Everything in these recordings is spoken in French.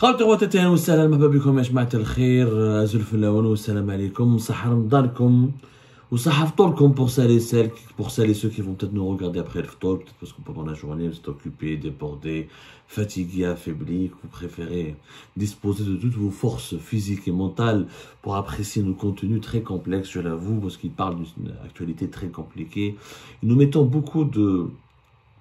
خاوتي خواتاتي اهلا وسهلا مرحبا بكم يا جماعة الخير ازول في الاول والسلام عليكم صحة رمضانكم وصحة فطوركم pour celles et ceux qui vont peut-être nous regarder après le ftour, peut-être parce que pendant la journée vous êtes occupés, débordés, fatigués, affaiblis, que vous préférez disposer de toutes vos forces physiques et mentales pour apprécier nos contenus très complexes, je l'avoue, parce qu'ils parlent d'une actualité très compliquée. Et nous mettons beaucoup de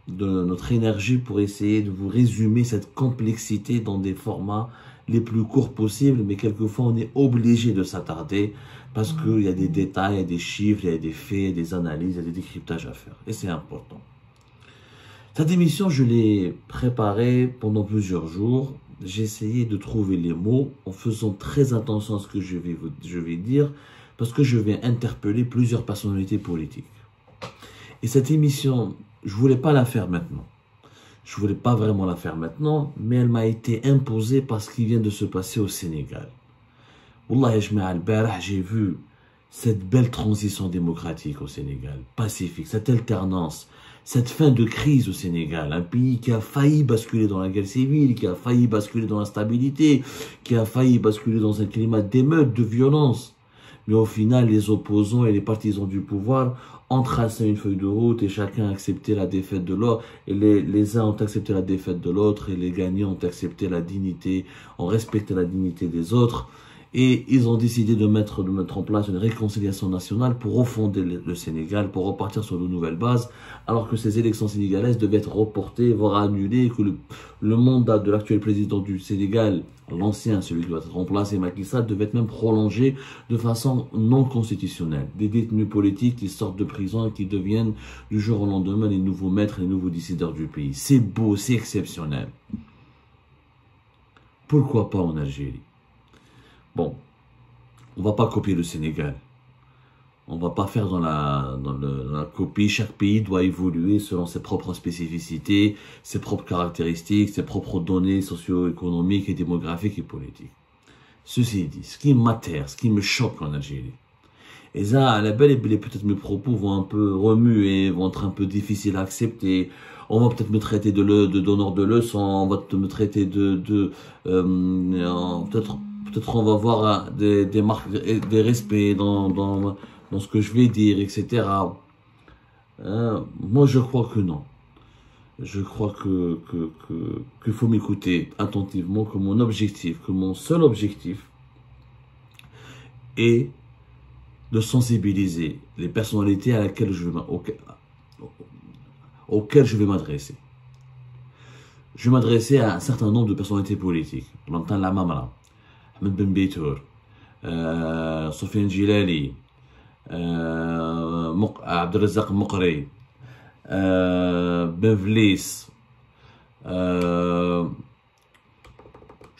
notre énergie pour essayer de vous résumer cette complexité dans des formats les plus courts possibles, mais quelquefois on est obligé de s'attarder parce qu'il y a des détails, il y a des chiffres, il y a des faits, des analyses, il y a des décryptages à faire. Et c'est important. Cette émission, je l'ai préparée pendant plusieurs jours. J'ai essayé de trouver les mots en faisant très attention à ce que je vais dire parce que je vais interpeller plusieurs personnalités politiques. Et cette émission, je voulais pas la faire maintenant. Je voulais pas vraiment la faire maintenant, mais elle m'a été imposée par ce qui vient de se passer au Sénégal. Wallah, j'ai vu cette belle transition démocratique au Sénégal, pacifique, cette alternance, cette fin de crise au Sénégal, un pays qui a failli basculer dans la guerre civile, qui a failli basculer dans l'instabilité, qui a failli basculer dans un climat d'émeute, de violence. Mais au final, les opposants et les partisans du pouvoir ont tracé une feuille de route et chacun a accepté la défaite de l'autre. Et les uns ont accepté la défaite de l'autre et les gagnants ont accepté la dignité, ont respecté la dignité des autres. Et ils ont décidé de mettre en place une réconciliation nationale pour refonder le Sénégal, pour repartir sur de nouvelles bases, alors que ces élections sénégalaises devaient être reportées, voire annulées, que le mandat de l'actuel président du Sénégal, l'ancien, celui qui va être remplacé, Macky Sall, devait être même prolongé de façon non constitutionnelle. Des détenus politiques qui sortent de prison et qui deviennent du jour au lendemain les nouveaux maîtres, les nouveaux décideurs du pays. C'est beau, c'est exceptionnel. Pourquoi pas en Algérie? Bon, on va pas copier le Sénégal. On va pas faire dans la copie. Chaque pays doit évoluer selon ses propres spécificités, ses propres caractéristiques, ses propres données socio-économiques et démographiques et politiques. Ceci dit, ce qui m'atterre, ce qui me choque en Algérie, et ça, à la belle et peut-être mes propos vont un peu remuer, vont être un peu difficiles à accepter. On va peut-être me traiter de donneur de leçons, on va me traiter peut-être on va voir des marques, des respects dans ce que je vais dire, etc. Moi, je crois que non. Je crois qu'il faut m'écouter attentivement, que mon seul objectif est de sensibiliser les personnalités auxquelles je vais m'adresser. Je vais m'adresser à un certain nombre de personnalités politiques. On entend la Mamra, Ahmed Ben Beitour, Sofiane Djilali, Abdelrazak Moukri, Ben Vlis, je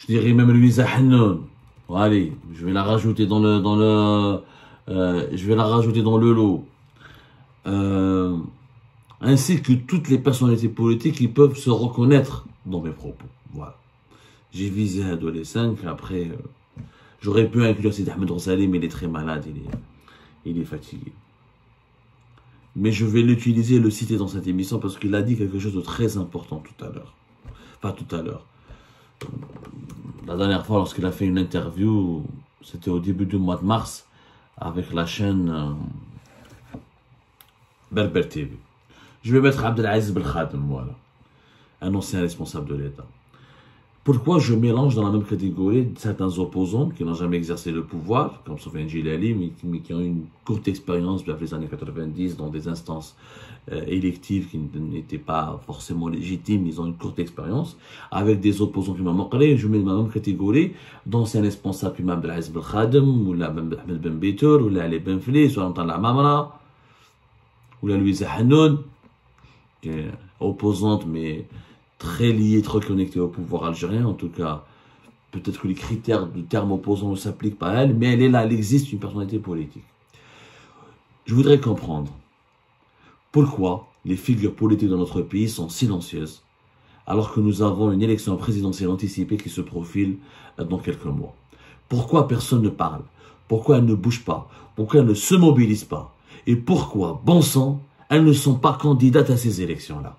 dirais même Louisa Hannoun. Allez, je vais la rajouter dans le lot. Ainsi que toutes les personnalités politiques qui peuvent se reconnaître dans mes propos. Voilà. J'ai visé les 5, après, j'aurais pu inclure Sidi Ahmed Rosali, mais il est très malade, il est fatigué. Mais je vais l'utiliser et le citer dans cette émission parce qu'il a dit quelque chose de très important tout à l'heure. Pas tout à l'heure. La dernière fois, lorsqu'il a fait une interview, c'était au début du mois de mars, avec la chaîne Berber TV. Je vais mettre Abdelaziz Belkhadim, voilà, un ancien responsable de l'État. Pourquoi je mélange dans la même catégorie certains opposants qui n'ont jamais exercé le pouvoir, comme Sofiane Djilali, mais qui ont une courte expérience depuis les années 90 dans des instances électives qui n'étaient pas forcément légitimes, ils ont une courte expérience, avec des opposants qui m'ont manqué. Je mets dans la même catégorie d'anciens responsables comme Abdelaziz Belkhadim, ou Ahmed Ben Beitour, ou Ali Ben Vlis, ou la Mamra, ou la Louisa Hannoun, qui est opposante, mais très liée, très connectée au pouvoir algérien. En tout cas, peut-être que les critères du terme opposant ne s'appliquent pas à elle, mais elle est là, elle existe, une personnalité politique. Je voudrais comprendre pourquoi les figures politiques dans notre pays sont silencieuses, alors que nous avons une élection présidentielle anticipée qui se profile dans quelques mois. Pourquoi personne ne parle? Pourquoi elles ne bougent pas? Pourquoi elles ne se mobilisent pas? Et pourquoi, bon sang, elles ne sont pas candidates à ces élections-là?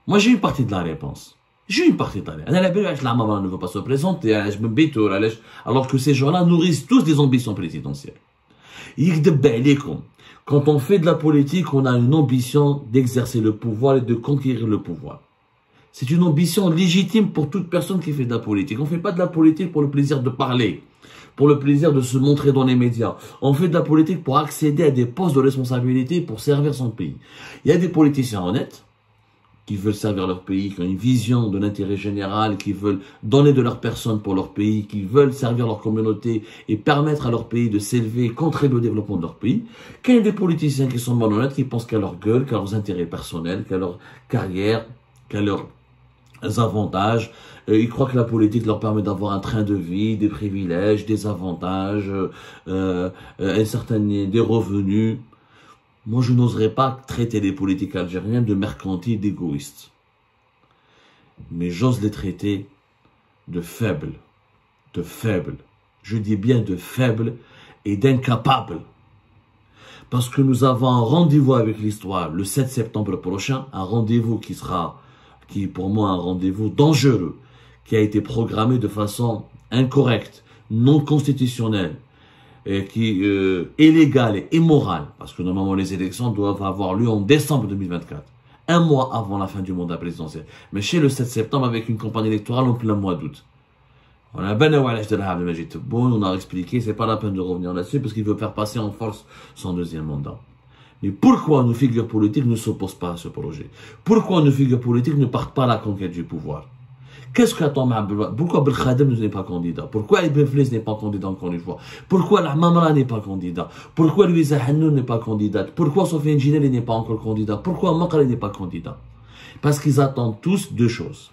Moi, j'ai une partie de la réponse. J'ai une partie d'Allah. La ne veut pas se présenter, alors que ces gens-là nourrissent tous des ambitions présidentielles. Quand on fait de la politique, on a une ambition d'exercer le pouvoir et de conquérir le pouvoir. C'est une ambition légitime pour toute personne qui fait de la politique. On ne fait pas de la politique pour le plaisir de parler, pour le plaisir de se montrer dans les médias. On fait de la politique pour accéder à des postes de responsabilité pour servir son pays. Il y a des politiciens honnêtes qui veulent servir leur pays, qui ont une vision de l'intérêt général, qui veulent donner de leur personne pour leur pays, qui veulent servir leur communauté et permettre à leur pays de s'élever, contribuer au développement de leur pays. Qu'il y a des politiciens qui sont malhonnêtes, qui pensent qu'à leur gueule, qu'à leurs intérêts personnels, qu'à leur carrière, qu'à leurs avantages. Ils croient que la politique leur permet d'avoir un train de vie, des privilèges, des avantages, des revenus. Moi, je n'oserais pas traiter les politiques algériens de mercantiles, d'égoïstes. Mais j'ose les traiter de faibles. De faibles. Je dis bien de faibles et d'incapables. Parce que nous avons un rendez-vous avec l'histoire le 7 septembre prochain. Un rendez-vous qui est pour moi un rendez-vous dangereux, qui a été programmé de façon incorrecte, non constitutionnelle, et qui est illégale et immorale, parce que normalement les élections doivent avoir lieu en décembre 2024, un mois avant la fin du mandat présidentiel. Mais chez le 7 septembre, avec une campagne électorale en plein mois d'août. On a expliqué, c'est pas la peine de revenir là-dessus, parce qu'il veut faire passer en force son deuxième mandat. Mais pourquoi nos figures politiques ne s'opposent pas à ce projet? Pourquoi nos figures politiques ne partent pas à la conquête du pouvoir? Qu'est-ce qu'attend Pourquoi Belkhadem n'est pas candidat? Pourquoi Ibn Flis n'est pas candidat encore une fois? Pourquoi l'Amamra n'est pas candidat? Pourquoi Louisa Hannoun n'est pas candidate? Pourquoi Sofiane Ginel n'est pas encore candidat? Pourquoi Makale n'est pas candidat? Parce qu'ils attendent tous deux choses.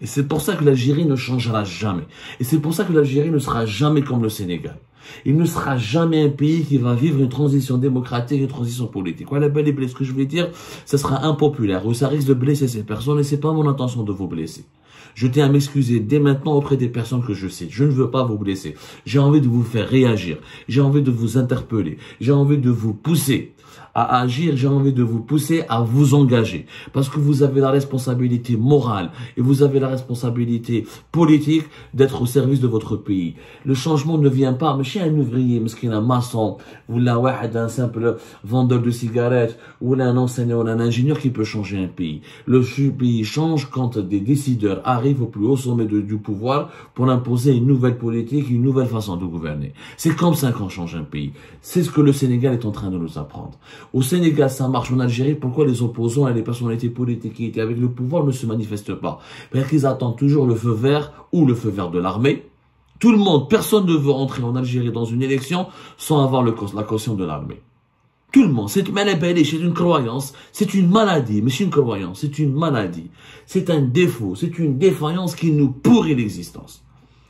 Et c'est pour ça que l'Algérie ne changera jamais. Et c'est pour ça que l'Algérie ne sera jamais comme le Sénégal. Il ne sera jamais un pays qui va vivre une transition démocratique, une transition politique. Voilà, ce que je veux dire, ce sera impopulaire, ou ça risque de blesser ces personnes, et c'est pas mon intention de vous blesser. Je tiens à m'excuser dès maintenant auprès des personnes que je cite. Je ne veux pas vous blesser. J'ai envie de vous faire réagir. J'ai envie de vous interpeller. J'ai envie de vous pousser à agir. J'ai envie de vous pousser à vous engager. Parce que vous avez la responsabilité morale et vous avez la responsabilité politique d'être au service de votre pays. Le changement ne vient pas, mais chez un ouvrier, un maçon, ou là, un simple vendeur de cigarettes, ou là, un enseignant, ou un ingénieur qui peut changer un pays. Le pays change quand des décideurs arrivent au plus haut sommet du pouvoir pour imposer une nouvelle politique, une nouvelle façon de gouverner. C'est comme ça qu'on change un pays. C'est ce que le Sénégal est en train de nous apprendre. Au Sénégal, ça marche. En Algérie, pourquoi les opposants et les personnalités politiques qui étaient avec le pouvoir ne se manifestent pas? Parce qu'ils attendent toujours le feu vert ou le feu vert de l'armée. Tout le monde, personne ne veut entrer en Algérie dans une élection sans avoir la caution de l'armée. Tout le monde, c'est une croyance, c'est une maladie, mais c'est une croyance, c'est une maladie. C'est un défaut, c'est une défaillance qui nous pourrit l'existence.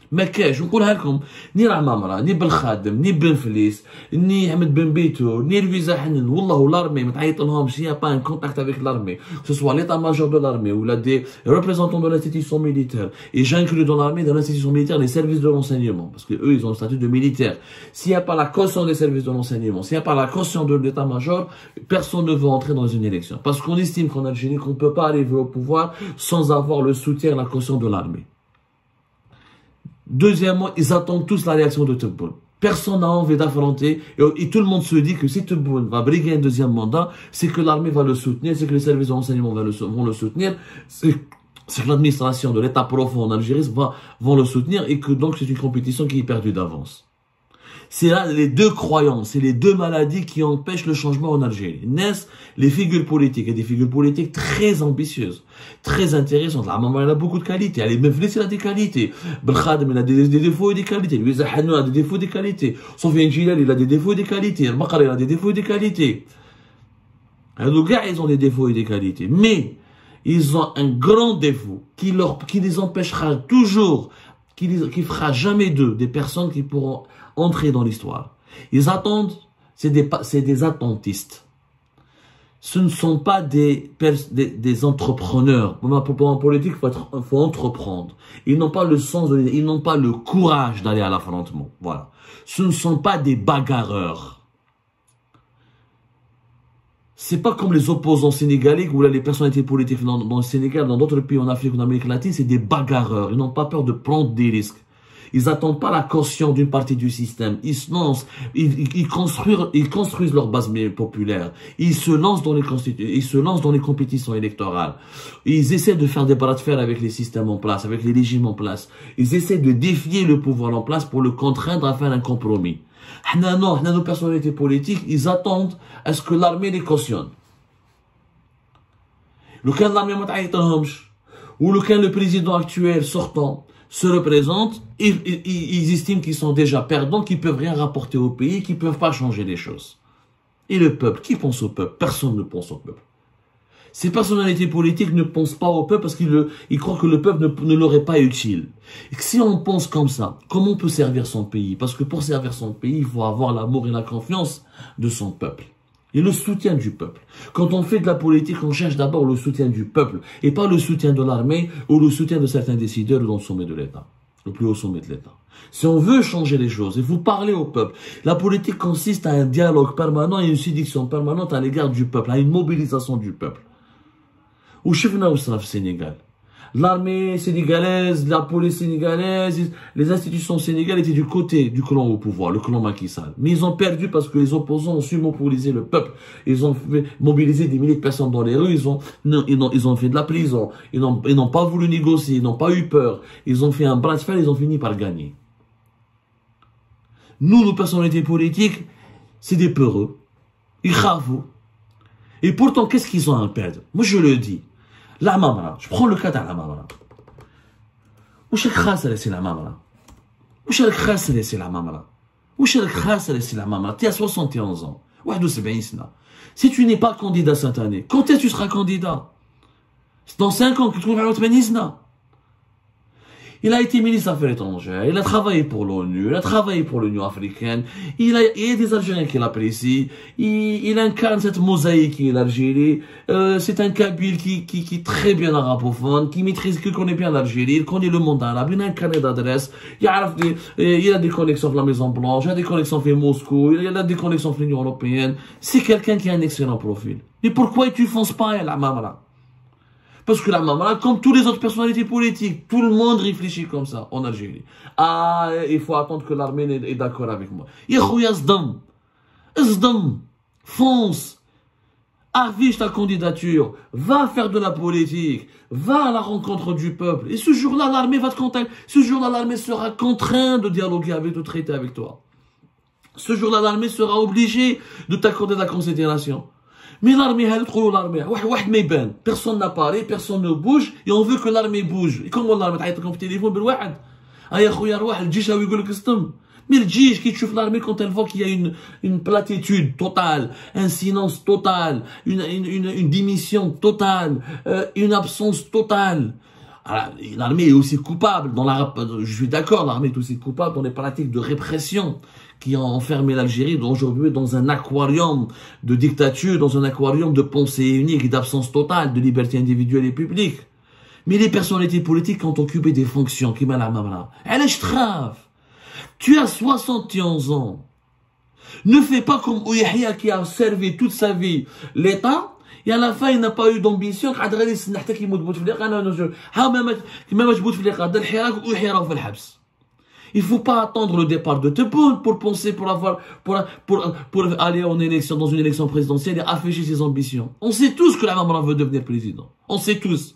Mais qu'est-ce que je vous dis? Ni Ramamra, ni Belkhadem, ni Ben Flis, ni Ahmed Ben Bito, ni Louisa Hannoun, Wallah, l'armée, il n'y a pas un contact avec l'armée, que ce soit l'état-major de l'armée ou des représentants de l'institution militaire. Et j'inclus dans l'armée, dans l'institution militaire, les services de renseignement, parce que eux, ils ont le statut de militaire. S'il n'y a pas la caution des services de renseignement, s'il n'y a pas la caution de l'état-major, personne ne veut entrer dans une élection. Parce qu'on estime qu'en Algérie, qu'on ne peut pas arriver au pouvoir sans avoir le soutien et la caution de l'armée. Deuxièmement, ils attendent tous la réaction de Tebboune. Personne n'a envie d'affronter et tout le monde se dit que si Tebboune va briguer un deuxième mandat, c'est que l'armée va le soutenir, c'est que les services de renseignement vont le soutenir, c'est que l'administration de l'État profond en Algérie vont le soutenir et que donc c'est une compétition qui est perdue d'avance. C'est là les deux croyances, c'est les deux maladies qui empêchent le changement en Algérie. Naissent les figures politiques, et des figures politiques très ambitieuses, très intéressantes. La maman, elle a beaucoup de qualités. Elle est même elle a des qualités. Belkhadem, il a des défauts et des qualités. Louisa Hannoun a des défauts et des qualités. Sofiane Ginel, il a des défauts et des qualités. Makale, il a des défauts et des qualités. Les gars, ils ont des défauts et des qualités. Mais, ils ont un grand défaut qui les empêchera toujours, qui fera jamais d'eux des personnes qui pourront entrer dans l'histoire. Ils attendent, c'est des attentistes. Ce ne sont pas des entrepreneurs. Pour en politique, il faut entreprendre. Ils n'ont pas le sens, ils n'ont pas le courage d'aller à l'affrontement. Voilà. Ce ne sont pas des bagarreurs. C'est pas comme les opposants sénégalais ou là les personnalités politiques dans le Sénégal, dans d'autres pays en Afrique ou en Amérique latine, c'est des bagarreurs. Ils n'ont pas peur de prendre des risques. Ils n'attendent pas la caution d'une partie du système. Ils se lancent, ils construisent leur base populaire. Ils se lancent dans les compétitions électorales. Ils essaient de faire des bras de fer avec les systèmes en place, avec les régimes en place. Ils essaient de défier le pouvoir en place pour le contraindre à faire un compromis. Nos personnalités politiques, ils attendent à ce que l'armée les cautionne. Le cas de l'armée ou le président actuel sortant se représentent, ils estiment qu'ils sont déjà perdants, qu'ils ne peuvent rien rapporter au pays, qu'ils ne peuvent pas changer les choses. Et le peuple, qui pense au peuple? Personne ne pense au peuple. Ces personnalités politiques ne pensent pas au peuple parce qu'ils croient que le peuple ne leur est pas utile. Et que si on pense comme ça, comment on peut servir son pays? Parce que pour servir son pays, il faut avoir l'amour et la confiance de son peuple. Et le soutien du peuple. Quand on fait de la politique, on cherche d'abord le soutien du peuple et pas le soutien de l'armée ou le soutien de certains décideurs dans le sommet de l'État, le plus haut sommet de l'État. Si on veut changer les choses, il faut parler au peuple. La politique consiste à un dialogue permanent et une séduction permanente à l'égard du peuple, à une mobilisation du peuple. Où chefna au Sénégal. L'armée sénégalaise, la police sénégalaise, les institutions sénégalaises étaient du côté du clan au pouvoir, le clan Macky Sall. Mais ils ont perdu parce que les opposants ont su mobiliser le peuple. Ils ont fait mobiliser des milliers de personnes dans les rues. Ils ont fait de la prison. Ils n'ont pas voulu négocier. Ils n'ont pas eu peur. Ils ont fait un bras de fer. Ils ont fini par gagner. Nous, nos personnalités politiques, c'est des peureux. Ils chavent. Et pourtant, qu'est-ce qu'ils ont à perdre? Moi, je le dis. La mamra, je prends le cas de la mamra. Où est-ce que c'est la mamra? Où est-ce que c'est la mamra? Où est-ce que c'est la mamra? Tu as 71 ans. Si tu n'es pas candidat cette année, quand est-ce que tu seras candidat? Dans 5 ans, tu trouves un autre ministre. Il a été ministre des Affaires étrangères, il a travaillé pour l'ONU, il a travaillé pour l'Union africaine, il y a des Algériens qui l'apprécient, il incarne cette mosaïque qui est l'Algérie, c'est un Kabyle qui est très bien arabophone, qui connaît bien l'Algérie, il connaît le monde arabe, il a un carnet d'adresse, il a des connexions avec la Maison Blanche, il a des connexions avec Moscou, il a des connexions avec l'Union européenne, c'est quelqu'un qui a un excellent profil. Mais pourquoi tu ne fonces pas à la mamra? Parce que la mamra, comme toutes les autres personnalités politiques, tout le monde réfléchit comme ça en Algérie. Ah, il faut attendre que l'armée est d'accord avec moi. Yahouya Zdam, fonce, affiche ta candidature, va faire de la politique, va à la rencontre du peuple. Et ce jour-là, l'armée va te contacter. Ce jour-là, l'armée sera contrainte de dialoguer avec toi, de traiter avec toi. Ce jour-là, l'armée sera obligée de t'accorder la considération. Mais l'armée, personne n'apparaît, personne ne bouge, et on veut que l'armée bouge. Et comment l'armée t'aide comme téléphone, mais le djih qui tue l'armée quand elle voit qu'il y a une platitude totale, un silence total, une démission totale, une absence totale. L'armée est aussi coupable, je suis d'accord, l'armée est aussi coupable dans les pratiques de répression qui ont enfermé l'Algérie aujourd'hui dans un aquarium de dictature, dans un aquarium de pensée unique et d'absence totale de liberté individuelle et publique. Mais les personnalités politiques ont occupé des fonctions qui m'a la mamra. Elle est grave. Tu as 71 ans. Ne fais pas comme Ouyahia qui a servi toute sa vie l'État. Et à la fin, il n'a pas eu d'ambition. Il ne faut pas attendre le départ de Tebboune pour penser, pour aller en élection, dans une élection présidentielle et afficher ses ambitions. On sait tous que la maman veut devenir président. On sait tous.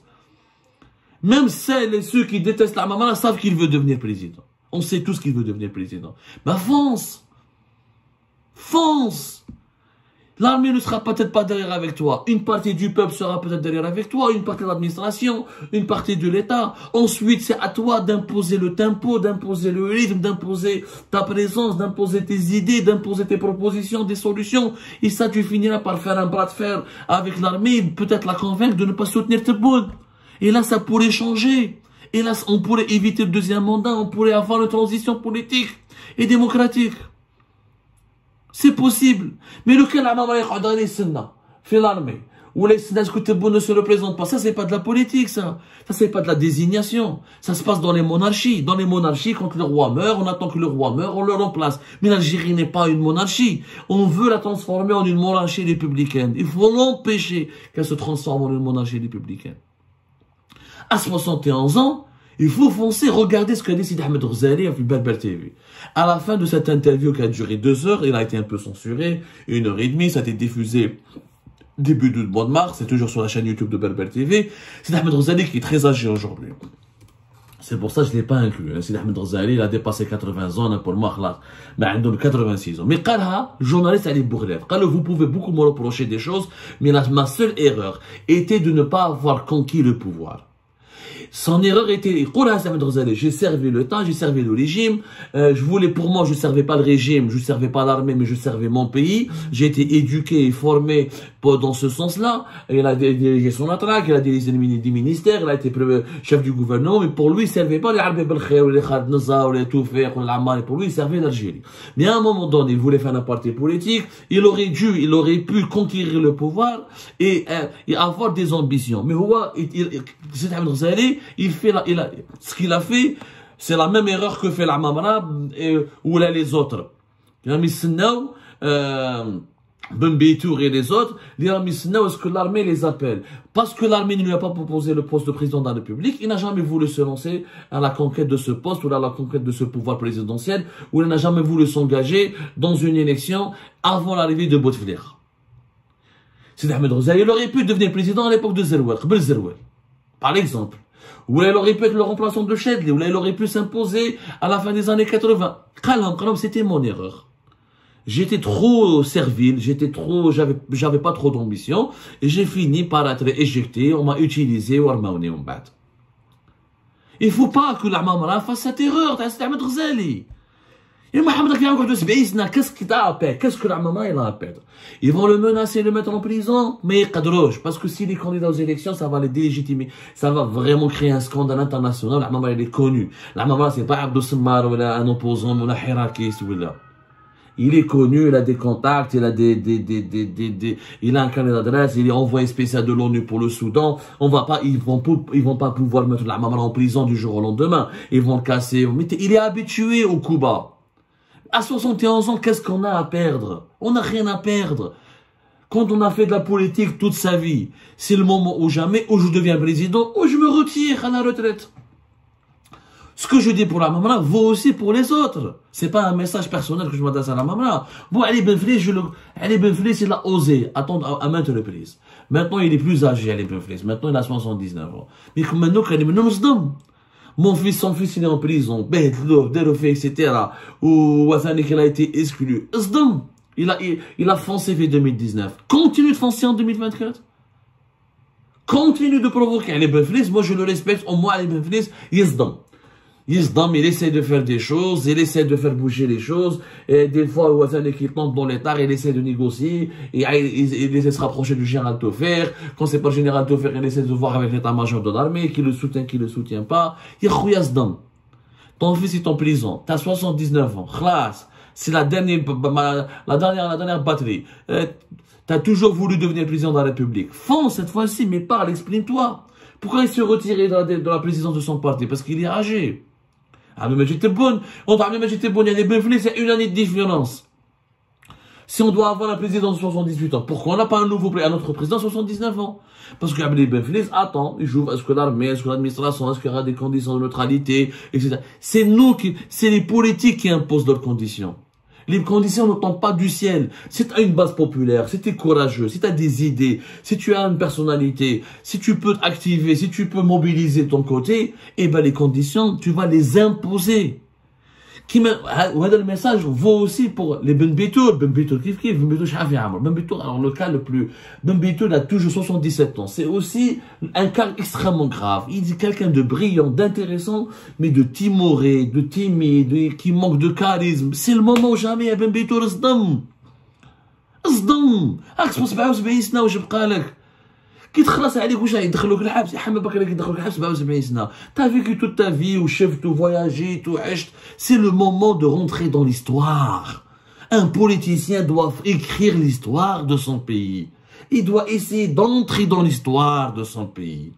Même celles et ceux qui détestent la maman savent qu'il veut devenir président. On sait tous qu'il veut devenir président. Ben fonce. Fonce. L'armée ne sera peut-être pas derrière avec toi. Une partie du peuple sera peut-être derrière avec toi. Une partie de l'administration, une partie de l'État. Ensuite, c'est à toi d'imposer le tempo, d'imposer le rythme, d'imposer ta présence, d'imposer tes idées, d'imposer tes propositions, des solutions. Et ça, tu finiras par faire un bras de fer avec l'armée, peut-être la convaincre de ne pas soutenir Tebboune. Et là, ça pourrait changer. Et là, on pourrait éviter le deuxième mandat. On pourrait avoir une transition politique et démocratique. C'est possible. Mais lequel a fait l'armée Ou les Sénats ne se représentent pas. Ça, c'est pas de la politique, ça. Ça, c'est pas de la désignation. Ça se passe dans les monarchies. Dans les monarchies, quand le roi meurt, on attend que le roi meure, on le remplace. Mais l'Algérie n'est pas une monarchie. On veut la transformer en une monarchie républicaine. Il faut l'empêcher qu'elle se transforme en une monarchie républicaine. À 71 ans, il faut foncer, regarder ce qu'a dit Sidi Ahmed Ghazali à Berber TV. À la fin de cette interview qui a duré 2 heures, il a été un peu censuré, 1h30, ça a été diffusé début du mois de mars, c'est toujours sur la chaîne YouTube de Berber TV. Sidi Ahmed Ghazali qui est très âgé aujourd'hui. C'est pour ça que je ne l'ai pas inclus. Sidi Ahmed Ghazali, il a dépassé 80 ans, pour moi, mais il a 86 ans. Mais Qalha, journaliste Ali Bourlev, vous pouvez beaucoup me reprocher des choses, mais ma seule erreur était de ne pas avoir conquis le pouvoir. Son erreur était, j'ai servi l'État, j'ai servi le régime, je voulais, pour moi, je ne servais pas le régime, je ne servais pas l'armée, mais je servais mon pays. J'ai été éduqué et formé dans ce sens-là. Il a dirigé son attaque, il a dirigé des ministères, il a été chef du gouvernement, mais pour lui, il ne servait pas les Arabes Belkhair, ou les Khaled Nazar, ou les Toufek, ou les Ammar, pour lui, il servait l'Algérie. Mais à un moment donné, il voulait faire un parti politique, il aurait pu conquérir le pouvoir et avoir des ambitions. Mais c'est Ahmed Ghazali, ce qu'il a fait, c'est la même erreur que fait l'Amamra ou là les autres. Il a mis Ben Bitour et les autres, est-ce que l'armée les appelle? Parce que l'armée ne lui a pas proposé le poste de président de la République, il n'a jamais voulu se lancer à la conquête de ce poste ou à la conquête de ce pouvoir présidentiel, ou il n'a jamais voulu s'engager dans une élection avant l'arrivée de Bouteflika. Sidi Ahmed Ghazali, il aurait pu devenir président à l'époque de Zerouel, par exemple. Ou il aurait pu être le remplaçant de Chedli, ou il aurait pu s'imposer à la fin des années 80. C'était mon erreur. J'étais trop servile, j'avais pas trop d'ambition, et j'ai fini par être éjecté, on m'a utilisé, il faut pas que l'Amamra fasse cette erreur, c'est Ahmed Ghazali. Et Mohamed qu'est-ce qu'il a à perdre? Qu'est-ce que l'Amamra il a à perdre? Ils vont le menacer, le mettre en prison, mais parce que s'il est candidat aux élections, ça va le délégitimer, ça va vraiment créer un scandale international. L'Amamra il est connu. L'Amamra c'est pas Abdou Semmar ou un opposant ou un hirakiste ou là. Il est connu, il a des contacts, il a il a un carnet d'adresse, il est envoyé spécial de l'ONU pour le Soudan. Ils vont pas pouvoir mettre l'Amamra en prison du jour au lendemain. Ils vont le casser. Mais il est habitué au Cuba. À 71 ans, qu'est-ce qu'on a à perdre? On n'a rien à perdre. Quand on a fait de la politique toute sa vie, c'est le moment ou jamais, où je deviens président, ou je me retire à la retraite. Ce que je dis pour l'Amamra vaut aussi pour les autres. C'est pas un message personnel que je m'adresse à l'Amamra. Bon, Ali Benflis, il a osé attendre à maintes reprises. Maintenant, il est plus âgé, Ali Benflis. Maintenant, il a 79 ans. Mais comme maintenant, son fils, il est en prison, etc. Ou Wathani, il a été exclu. Il a foncé fait 2019. Continue de foncer en 2024. Continue de provoquer Ali Benflis. Moi, je le respecte. Au moins, Ali Benflis, il essaie de faire des choses, il essaie de faire bouger les choses, et des fois, il tombe dans l'état, il essaie de négocier, et il essaie de se rapprocher du général Taufer. Quand c'est pas le général Taufer, il essaie de voir avec l'état-major de l'armée, qui le soutient pas. Ton fils est en prison, t'as 79 ans, c'est la dernière batterie. T'as toujours voulu devenir président de la République. Fonce cette fois-ci, mais parle, exprime-toi. Pourquoi il se retirait de la présidence de son parti? Parce qu'il est âgé. J'étais bonne. Il y a des Benflis, c'est une année de différence. Si on doit avoir un président de 78 ans, pourquoi on n'a pas un autre président de 79 ans? Parce que les Benflis attend, il joue, est-ce que l'armée, est-ce que l'administration, est-ce qu'il y aura des conditions de neutralité, etc. C'est les politiques qui imposent leurs conditions. Les conditions ne tombent pas du ciel. Si tu as une base populaire, si tu es courageux, si tu as des idées, si tu as une personnalité, si tu peux t'activer, si tu peux mobiliser ton côté, eh ben les conditions, tu vas les imposer. Le message vaut aussi pour les Ben Bitour. Ben Bitour, alors le cas le plus... Ben Bitour a toujours 77 ans. C'est aussi un cas extrêmement grave. Il dit quelqu'un de brillant, d'intéressant, mais de timoré, de timide, qui manque de charisme. C'est le moment où jamais Ben Bitour اصدم. اصدم 77 سنة واش بقى لك كي تخلص عليك واش يدخلوك الحبس يا حمد بكري يدخلوك الحبس 77 سنة. T'as vécu toute ta vie ou chef, tout voyagé, tout عشت. C'est le moment de rentrer dans l'histoire. Un politicien doit écrire l'histoire de son pays. il doit essayer d'entrer dans l'histoire de son pays.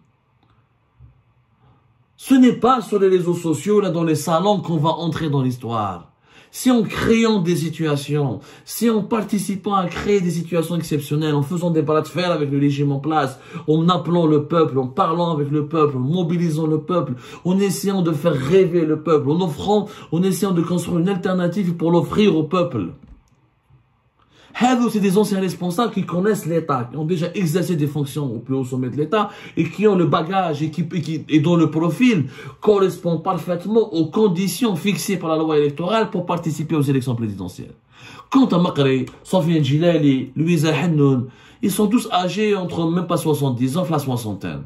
Ce n'est pas sur les réseaux sociaux, là, dans les salons, qu'on va entrer dans l'histoire. C'est en créant des situations, c'est en participant à créer des situations exceptionnelles, en faisant des bras de fer avec le régime en place, en appelant le peuple, en parlant avec le peuple, en mobilisant le peuple, en essayant de faire rêver le peuple, en essayant de construire une alternative pour l'offrir au peuple. C'est des anciens responsables qui connaissent l'État, qui ont déjà exercé des fonctions au plus haut sommet de l'État et qui ont le bagage et dont le profil correspond parfaitement aux conditions fixées par la loi électorale pour participer aux élections présidentielles. Quant à Makri, Sofiane Djilali, Louisa Hennoun, ils sont tous âgés entre même pas 70 ans, la soixantaine.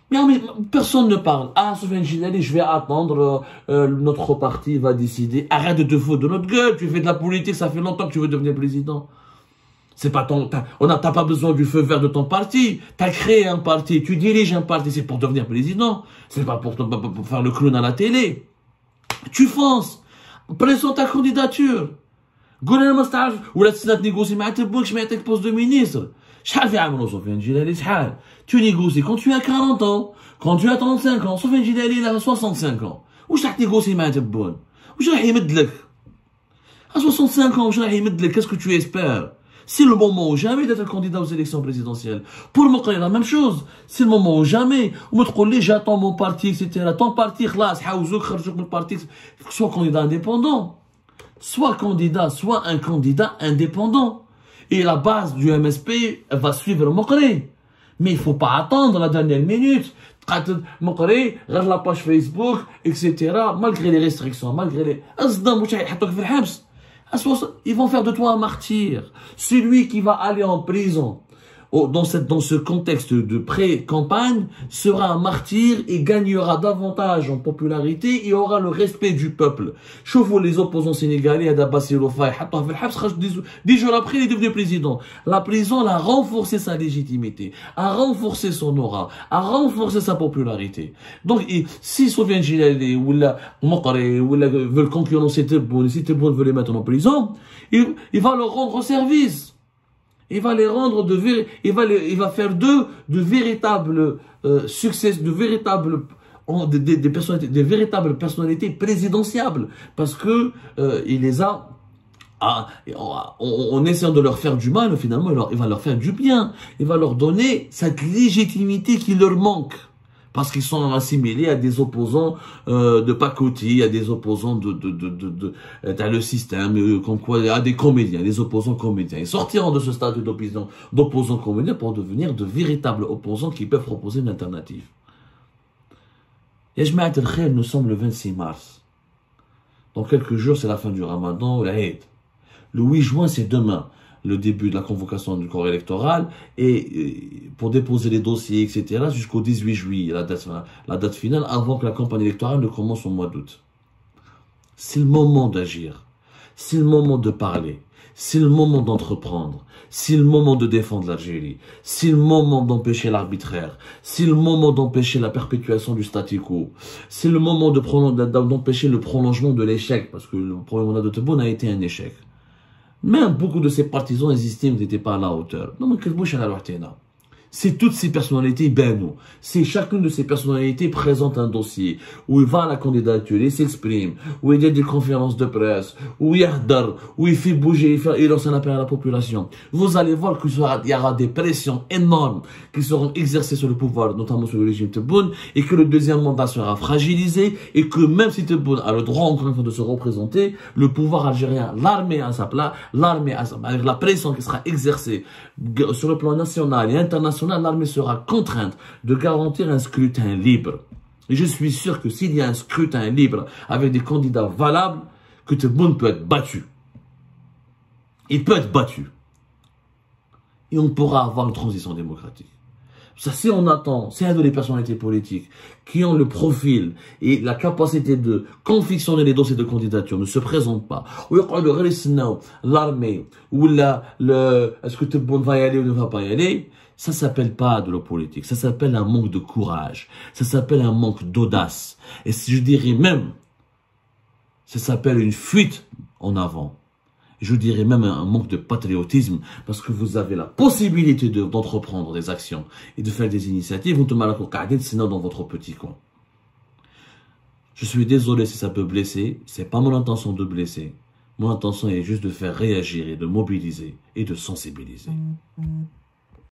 Mais personne ne parle. Ah, Sofiane Djilali, je vais attendre, notre parti va décider. Arrête de te foutre de notre gueule, tu fais de la politique, ça fait longtemps que tu veux devenir président. C'est pas t'as pas besoin du feu vert de ton parti. T'as créé un parti, tu diriges un parti, c'est pour devenir président. C'est pas pour faire le clown à la télé. Tu fonces. Présente ta candidature. قول انا ما استعرف ولا تسنى تنيغوسي مع تبوك ما يعطيك بوست دو مينيستر. شحال في عمرو سفيان جلالي شحال؟ Tu négocies quand tu as 40 ans, quand tu as 35 ans. Sofiane Djilali il a 65 ans. واش راح تنيغوسي مع تبون؟ واش راح يمد لك؟ À 65 ans, واش راح يمد لك؟ Qu'est-ce que tu espères? C'est le moment ou jamais d'être candidat aux élections présidentielles. Pour moi, la même chose. C'est le moment ou jamais. Ou me trouver, j'attends mon parti, etc. Ton parti, khlas, haouzouk, kharjouk mon parti. Soit candidat indépendant. Soit candidat, soit un candidat indépendant. Et la base du MSP va suivre Mokri. Mais il ne faut pas attendre la dernière minute. Mokri, regarde la page Facebook, etc. Malgré les restrictions, malgré les... Ils vont faire de toi un martyr. Celui qui va aller en prison dans ce contexte de pré-campagne sera un martyr et gagnera davantage en popularité et aura le respect du peuple. Chauffe les opposants sénégalais, Adabassi Rofai, 10 jours après, il est devenu président. La prison a renforcé sa légitimité, a renforcé son aura, a renforcé sa popularité. Donc, si Sofiane Djilali ou la Mokri ou la veulent concurrencer Tebboune, si Tebboune veut les mettre en prison, il va leur rendre service. Il va les rendre il va faire d'eux de véritables succès, de véritables des véritables personnalités présidentiables, parce que il les a en essayant de leur faire du mal, finalement il va leur faire du bien, il va leur donner cette légitimité qui leur manque. Parce qu'ils sont assimilés à des opposants de pacotille, à des opposants dans le système, comme quoi, à des comédiens, des opposants comédiens. Ils sortiront de ce statut d'opposants comédiens pour devenir de véritables opposants qui peuvent proposer une alternative. Yajma'at al-Khair, nous sommes le 26 mars. Dans quelques jours, c'est la fin du Ramadan, l'Aïd. Le 8 juin, c'est demain, le début de la convocation du corps électoral, et pour déposer les dossiers, etc., jusqu'au 18 juillet, la date finale, avant que la campagne électorale ne commence au mois d'août. C'est le moment d'agir, c'est le moment de parler, c'est le moment d'entreprendre, c'est le moment de défendre l'Algérie, c'est le moment d'empêcher l'arbitraire, c'est le moment d'empêcher la perpétuation du statu quo, c'est le moment d'empêcher le prolongement de l'échec, parce que le premier mandat de Tebboune a été un échec. Même beaucoup de ses partisans estiment qu'ils n'étaient pas à la hauteur. Non, mais c'est toutes ces personnalités, c'est chacune de ces personnalités présente un dossier, où il va à la candidature, il s'exprime, où il y a des conférences de presse, où il fait bouger, il lance un appel à la population. Vous allez voir qu'il y aura des pressions énormes qui seront exercées sur le pouvoir, notamment sur le régime Tebboune, et que le deuxième mandat sera fragilisé, et que même si Tebboune a le droit encore une fois de se représenter, le pouvoir algérien, l'armée à sa place, avec la pression qui sera exercée sur le plan national et international, l'armée sera contrainte de garantir un scrutin libre. Et je suis sûr que s'il y a un scrutin libre avec des candidats valables, que Tebboune peut être battu. Il peut être battu. Et on pourra avoir une transition démocratique. Ça, si on attend, c'est un de les personnalités politiques qui ont le profil et la capacité de confectionner les dossiers de candidature ne se présentent pas. Ou l'armée, ou est-ce que Tebboune va y aller ou ne va pas y aller? Ça s'appelle pas de la politique. Ça s'appelle un manque de courage. Ça s'appelle un manque d'audace. Et je dirais même, ça s'appelle une fuite en avant. Je dirais même un manque de patriotisme, parce que vous avez la possibilité d'entreprendre des actions et de faire des initiatives, vous dans votre petit coin. Je suis désolé si ça peut blesser, c'est pas mon intention de blesser. Mon intention est juste de faire réagir et de mobiliser et de sensibiliser.